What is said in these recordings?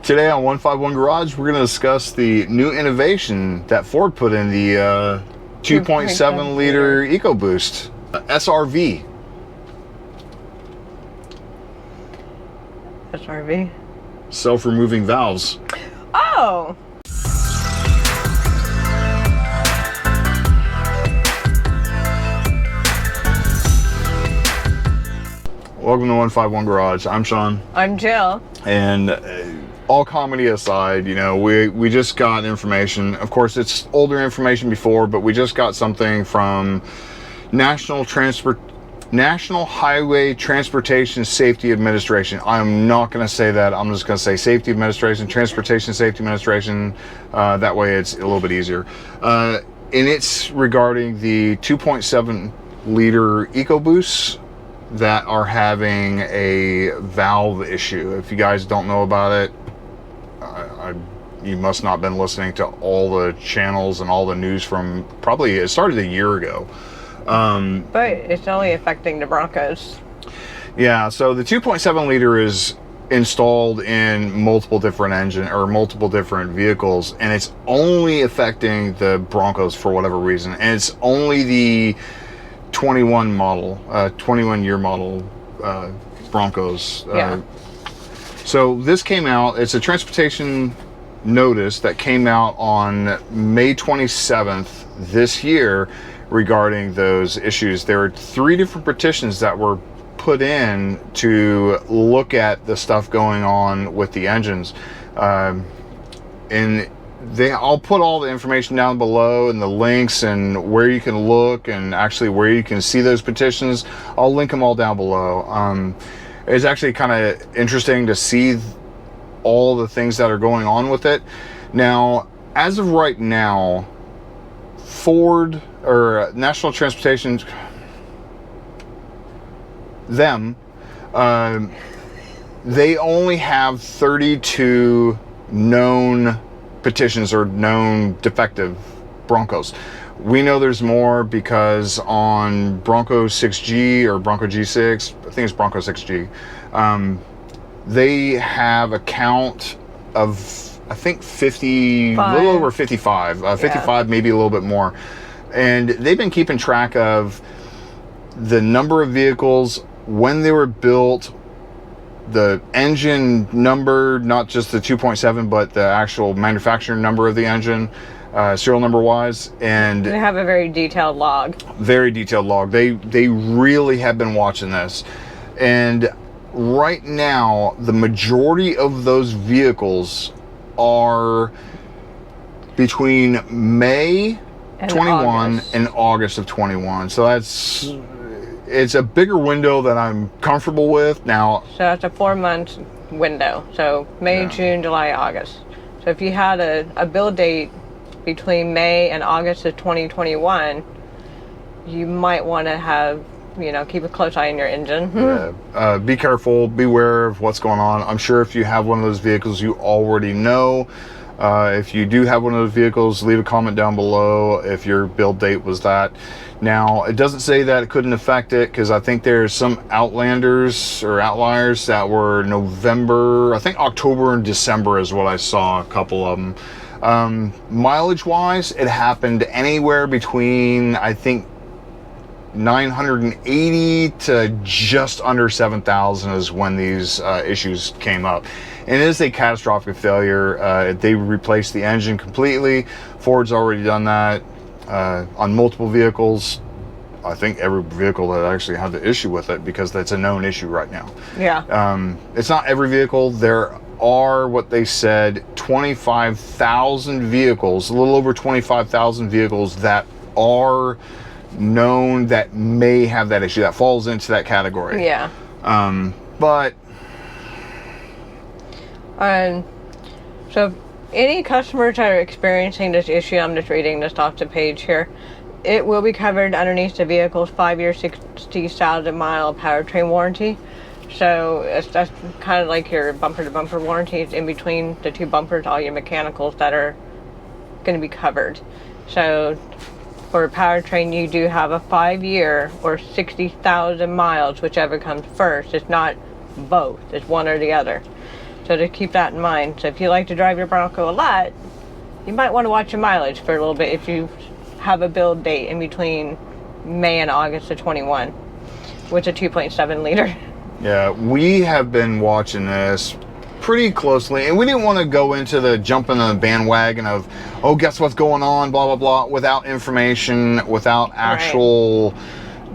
Today on 151 Garage, we're going to discuss the new innovation that Ford put in the 2.7 liter EcoBoost SRV. SRV? Self-removing valves. Oh! Welcome to 151 Garage. I'm Sean. I'm Jill. And all comedy aside, you know, we just got information. Of course, it's older information before, but we just got something from National Highway Transportation Safety Administration. I'm not going to say that. I'm just going to say Safety Administration, Transportation Safety Administration. That way it's a little bit easier. And it's regarding the 2.7 liter EcoBoost that are having a valve issue. If you guys don't know about it, you must not have been listening to all the channels and all the news from probably, it started a year ago. But it's only affecting the Broncos. Yeah, so the 2.7 liter is installed in multiple different multiple different vehicles, and it's only affecting the Broncos for whatever reason. And it's only the 21 year model Broncos. Yeah. So this came out, it's a transportation notice that came out on May 27th this year regarding those issues. There were 3 different petitions that were put in to look at the stuff going on with the engines. And I'll put all the information down below and the links and where you can look and actually where you can see those petitions. I'll link them all down below. It's actually kind of interesting to see all the things that are going on with it. Now, as of right now, Ford or National Transportation, they only have 32 known petitions or known defective Broncos. We know there's more because on Bronco 6G or Bronco G6, I think it's Bronco 6G, they have a count of, I think 50, a little over 55, 55, maybe a little bit more. And they've been keeping track of the number of vehicles, when they were built, the engine number, not just the 2.7, but the actual manufacturer number of the engine, serial number wise. And they have a very detailed log. Very detailed log. They really have been watching this. And right now, the majority of those vehicles are between May and 21 and August of 21. So it's a bigger window that I'm comfortable with now. So that's a 4-month window. So May, June, July, August. So if you had a build date between May and August of 2021, you might want to have, keep a close eye on your engine. Yeah. Be careful, beware of what's going on. I'm sure if you have one of those vehicles, you already know. If you do have one of those vehicles, leave a comment down below if your build date was that. Now, it doesn't say that it couldn't affect it, because I think there's some outliers that were November, I think October and December is what I saw, a couple of them. Mileage wise, it happened anywhere between, I think, 980 to just under 7,000 is when these issues came up. And it is a catastrophic failure. They replaced the engine completely. Ford's already done that on multiple vehicles. I think every vehicle that actually had the issue with it, because that's a known issue right now. Yeah. It's not every vehicle. There are, what they said, 25,000 vehicles, a little over 25,000 vehicles that are known that may have that issue, that falls into that category. Yeah. But so any customers that are experiencing this issue, I'm just reading this off the page here, it will be covered underneath the vehicle's 5-year 60,000 mile powertrain warranty. So that's kind of like your bumper to bumper warranty. In between the 2 bumpers, all your mechanicals that are going to be covered. So for powertrain, you do have a 5-year or 60,000 miles, whichever comes first. It's not both, it's one or the other. So to keep that in mind. So if you like to drive your Bronco a lot, you might want to watch your mileage for a little bit if you have a build date in between May and August of 21 with a 2.7 liter. Yeah, we have been watching this pretty closely, and we didn't want to go into the jumping on the bandwagon of, oh, guess what's going on, blah, blah, blah, without information, without actual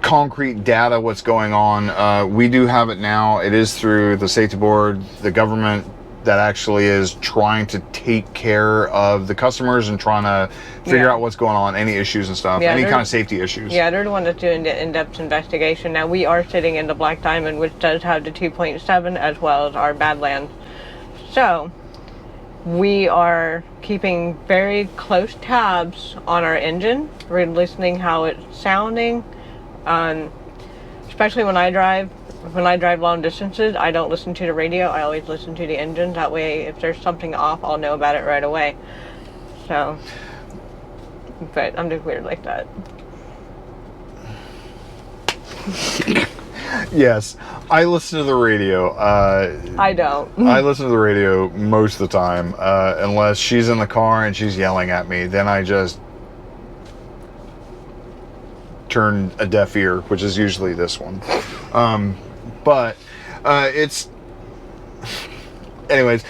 concrete data what's going on. We do have it now. It is through the safety board, the government that actually is trying to take care of the customers and trying to figure out what's going on, any issues and stuff, any kind of safety issues. Yeah, they're the one that's doing the in-depth investigation. Now, we are sitting in the Black Diamond, which does have the 2.7 as well as our Badlands. So, we are keeping very close tabs on our engine. We're listening how it's sounding. Especially when I drive long distances, I don't listen to the radio. I always listen to the engine. That way, if there's something off, I'll know about it right away. So, but I'm just weird like that. Yes, I listen to the radio. I don't. I listen to the radio most of the time, unless she's in the car and she's yelling at me. Then I just turn a deaf ear, which is usually this one. But it's... Anyways,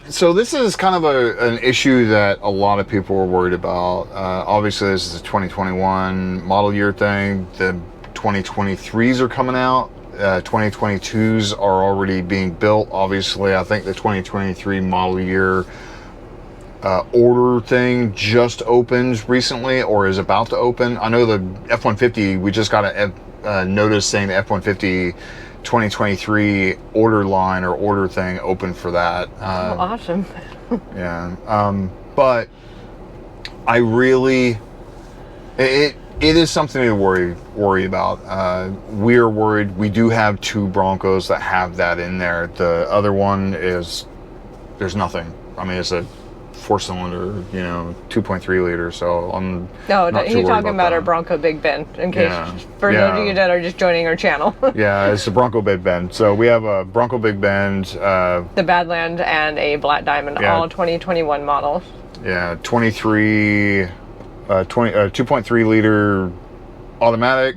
so this is kind of an issue that a lot of people are worried about. Obviously, this is a 2021 model year thing. The 2023s are coming out. 2022s are already being built. Obviously, I think the 2023 model year order thing just opened recently or is about to open. I know the F-150, we just got a notice saying the F-150 2023 order line or order thing open for that. Awesome. Yeah. But I really, it is something to worry about. We're worried. We do have 2 Broncos that have that in there. The other one is, there's nothing. I mean, it's a 4-cylinder, 2.3 liter. So I'm not he's talking about our Bronco Big Bend. In case for those of you that are just joining our channel. Yeah, it's a Bronco Big Bend. So we have a Bronco Big Bend, the Badlands, and a Black Diamond, all 2021 models. Yeah, 2.3 liter automatic,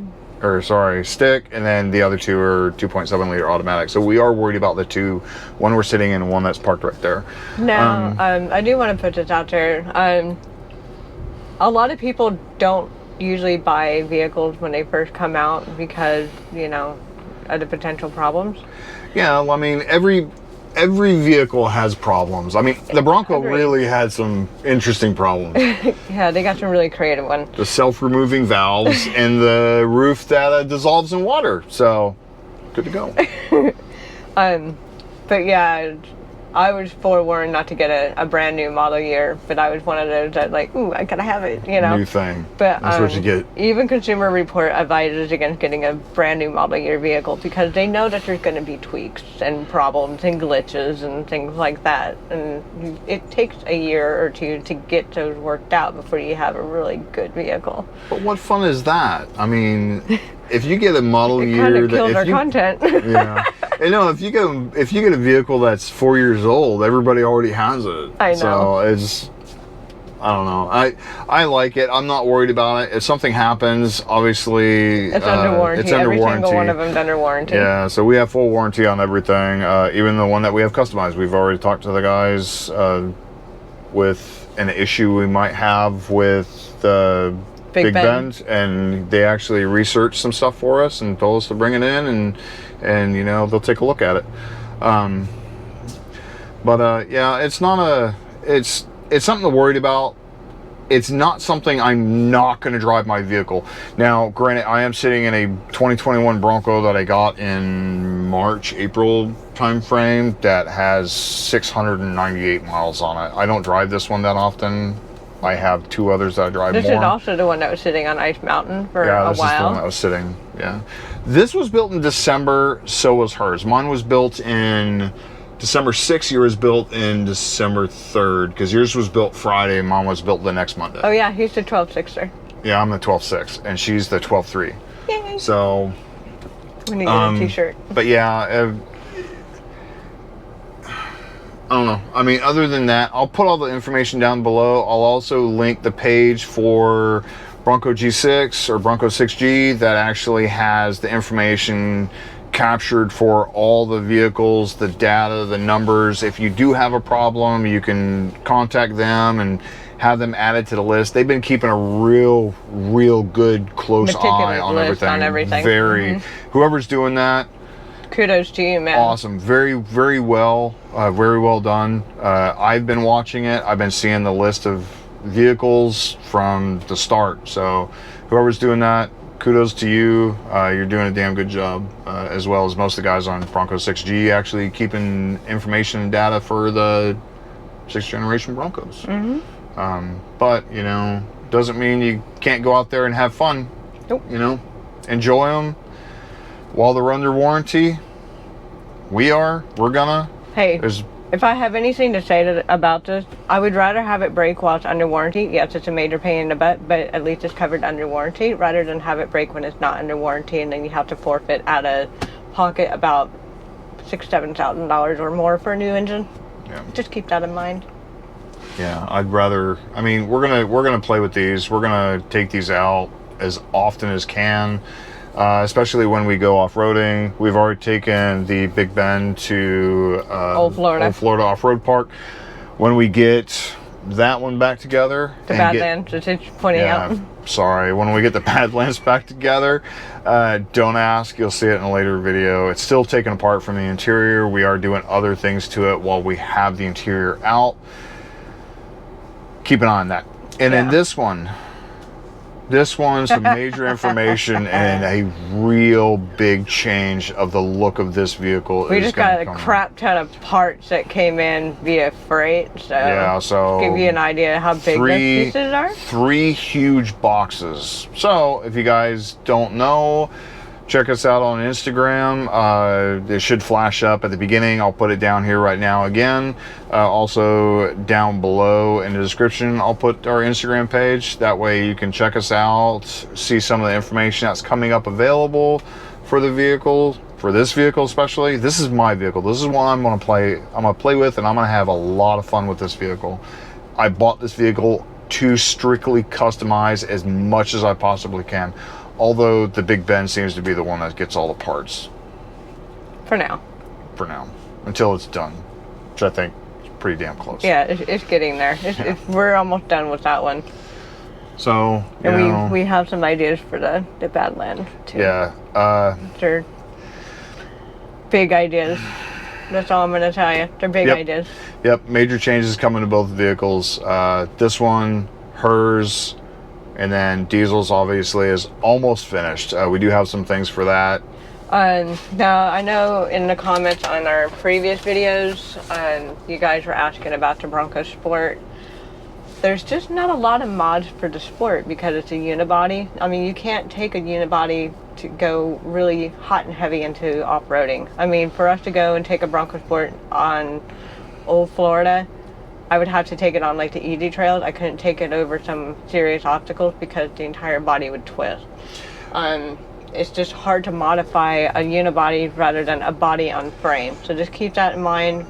stick, and then the other 2 are 2.7 liter automatic. So we are worried about the 2. One we're sitting in, and one that's parked right there. Now, I do want to put this out there. A lot of people don't usually buy vehicles when they first come out because, of the potential problems. Yeah, I mean, every vehicle has problems. I mean, the Bronco really had some interesting problems. Yeah, they got some really creative ones. The self-removing valves and the roof that dissolves in water. So, good to go. But yeah, I was forewarned not to get a brand new model year, but I was one of those that ooh, I gotta have it, New thing. But that's what you get. Even Consumer Report advises against getting a brand new model year vehicle because they know that there's going to be tweaks and problems and glitches and things like that, and it takes a year or 2 to get those worked out before you have a really good vehicle. But what fun is that? I mean, if you get a model year kind of kills our content. Yeah. If you get a vehicle that's 4 years old, everybody already has it. I know. So it's, I don't know. I like it. I'm not worried about it. If something happens, obviously it's under warranty. It's under Every warranty. single one of them's under warranty. Yeah. So we have full warranty on everything, even the one that we have customized. We've already talked to the guys with an issue we might have with the Big Bend, and they actually researched some stuff for us and told us to bring it in, and they'll take a look at it. Yeah, it's not it's something to worry about. It's not something I'm not going to drive my vehicle. Now, granted, I am sitting in a 2021 Bronco that I got in March, April time frame that has 698 miles on it. I don't drive this one that often. I have 2 others that I drive more. This is also the one that was sitting on Ice Mountain for a while. Yeah, this is the one that was sitting, yeah. This was built in December, so was hers. Mine was built in December 6th, yours was built in December 3rd, because yours was built Friday, and mine was built the next Monday. Oh yeah, he's the 12.6er. Yeah, I'm the 12.6, and she's the 12.3. Yay. So... We need to get a t-shirt. But yeah... I don't know. I mean, other than that, I'll put all the information down below. I'll also link the page for Bronco G6 or Bronco 6G that actually has the information captured for all the vehicles, the data, the numbers. If you do have a problem, you can contact them and have them added to the list. They've been keeping a real good close eye on everything. Very. Whoever's doing that, kudos to you, man. Awesome. Very well done. I've been watching it. I've been seeing the list of vehicles from the start. So whoever's doing that, kudos to you. You're doing a damn good job, as well as most of the guys on Bronco 6G actually keeping information and data for the 6th generation Broncos. But, you know, doesn't mean you can't go out there and have fun. Nope. You know, enjoy them while they're under warranty. We're gonna. Hey, if I have anything to say about this, I would rather have it break while it's under warranty. Yes, it's a major pain in the butt, but at least it's covered under warranty, rather than have it break when it's not under warranty and then you have to forfeit out of pocket about $6,000-7,000 or more for a new engine. Yeah. Just keep that in mind. Yeah, I'd rather. I mean, we're gonna play with these. We're gonna take these out as often as can. Especially when we go off-roading. We've already taken the Big Bend to Old Florida Off-Road Park. When we get that one back together, the Badlands, it's pointing out. Sorry, when we get the Badlands back together, don't ask. You'll see it in a later video. It's still taken apart from the interior. We are doing other things to it while we have the interior out. Keep an eye on that. And then this one's some major information and a real big change of the look of this vehicle. We just got a crap ton of parts that came in via freight, so yeah, so give you an idea how big those pieces are. 3 huge boxes. So if you guys don't know, check us out on Instagram. It should flash up at the beginning. I'll put it down here right now again. Also down below in the description, I'll put our Instagram page. That way you can check us out, see some of the information that's coming up available for the vehicle, for this vehicle especially. This is my vehicle. This is one I'm gonna play with, and I'm gonna have a lot of fun with this vehicle. I bought this vehicle to strictly customize as much as I possibly can. Although the Big Ben seems to be the one that gets all the parts. For now. For now. Until it's done. Which I think is pretty damn close. Yeah, it's getting there. We're almost done with that one. So, and we have some ideas for the Badlands too. Yeah. They're big ideas. That's all I'm going to tell you. They're big ideas. Yep. Major changes coming to both vehicles. This one, hers, and then Diesel's obviously is almost finished. We do have some things for that. Now, I know in the comments on our previous videos, you guys were asking about the Bronco Sport. There's just not a lot of mods for the Sport because it's a unibody. I mean, you can't take a unibody to go really hot and heavy into off-roading. I mean, for us to go and take a Bronco Sport on Old Florida, I would have to take it on like the easy trails. I couldn't take it over some serious obstacles because the entire body would twist. It's just hard to modify a unibody rather than a body on frame. So just keep that in mind.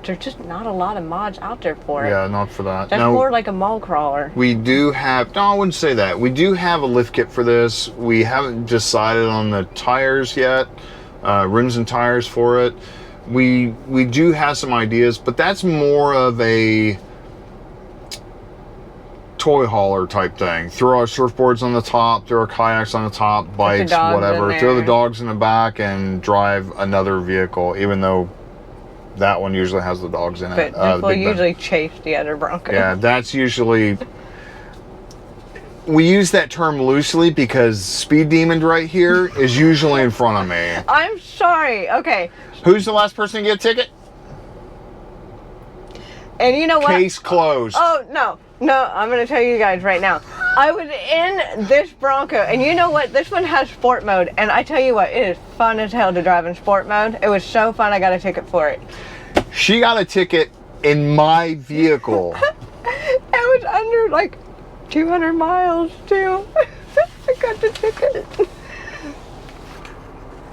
There's just not a lot of mods out there for it. Yeah, not for that. That's more like a mall crawler. We do have, no, I wouldn't say that. We do have a lift kit for this. We haven't decided on the tires yet, rims and tires for it. We do have some ideas, but that's more of a toy hauler type thing. Throw our surfboards on the top, throw our kayaks on the top, bikes, whatever. Throw the dogs in the back and drive another vehicle, even though that one usually has the dogs in it. But we'll usually chase the other Bronco. Yeah, that's usually... We use that term loosely because Speed Demon right here is usually in front of me. I'm sorry. Okay. Who's the last person to get a ticket? And you know what? Case closed. Oh, no. No, I'm going to tell you guys right now. I was in this Bronco, and you know what? This one has sport mode, and I tell you what, it is fun as hell to drive in sport mode. It was so fun, I got a ticket for it. She got a ticket in my vehicle. It was under, like, 200 miles, too. I got the ticket.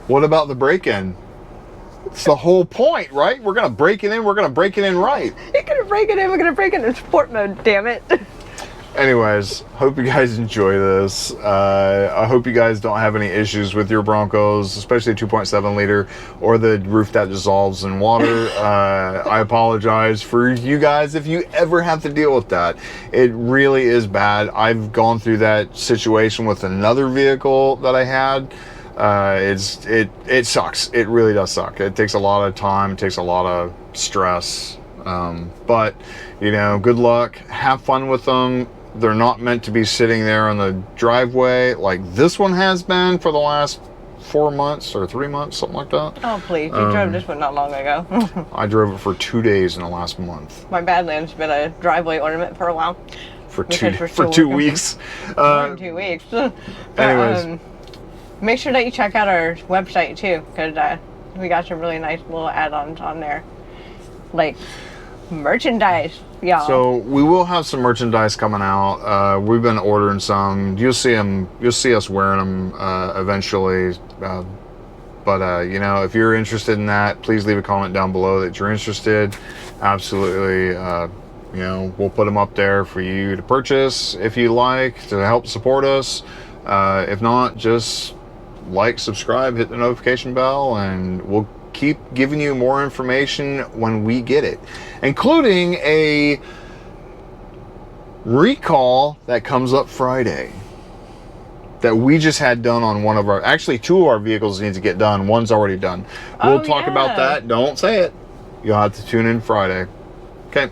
What about the break-in? It's the whole point, right? We're gonna break it in. We're gonna break it in right. You're gonna break it in. We're gonna break it in sport mode. Damn it. Anyways, hope you guys enjoy this. I hope you guys don't have any issues with your Broncos, especially 2.7 liter or the roof that dissolves in water. I apologize for you guys if you ever have to deal with that. It really is bad. I've gone through that situation with another vehicle that I had. It sucks. It really does suck. It takes a lot of time. It takes a lot of stress. But you know, good luck. Have fun with them. They're not meant to be sitting there on the driveway like this one has been for the last 4 months or 3 months, something like that. Oh, please. You drove this one not long ago. I drove it for 2 days in the last month. My Badlands been a driveway ornament for a while. For Because 2 weeks. More than 2 weeks. But, Anyways. make sure that you check out our website too, because we got some really nice little add-ons on there. Like merchandise, y'all. So we will have some merchandise coming out. We've been ordering some. You'll see them. You'll see us wearing them eventually. But you know, if you're interested in that, please leave a comment down below that you're interested. Absolutely. You know, we'll put them up there for you to purchase if you like, to help support us. If not, just like, subscribe, hit the notification bell, and we'll keep giving you more information when we get it, including a recall that comes up Friday that we just had done on one of our, actually 2 of our vehicles need to get done. One's already done. We'll talk about that. Don't say it. You'll have to tune in Friday. Okay.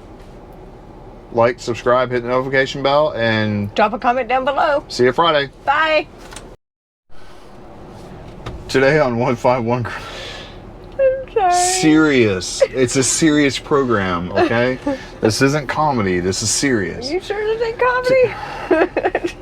Like, subscribe, hit the notification bell, and drop a comment down below. See you Friday. Bye. Today on 151. Sorry. Serious. It's a serious program, okay? This isn't comedy. This is serious. You sure this ain't comedy?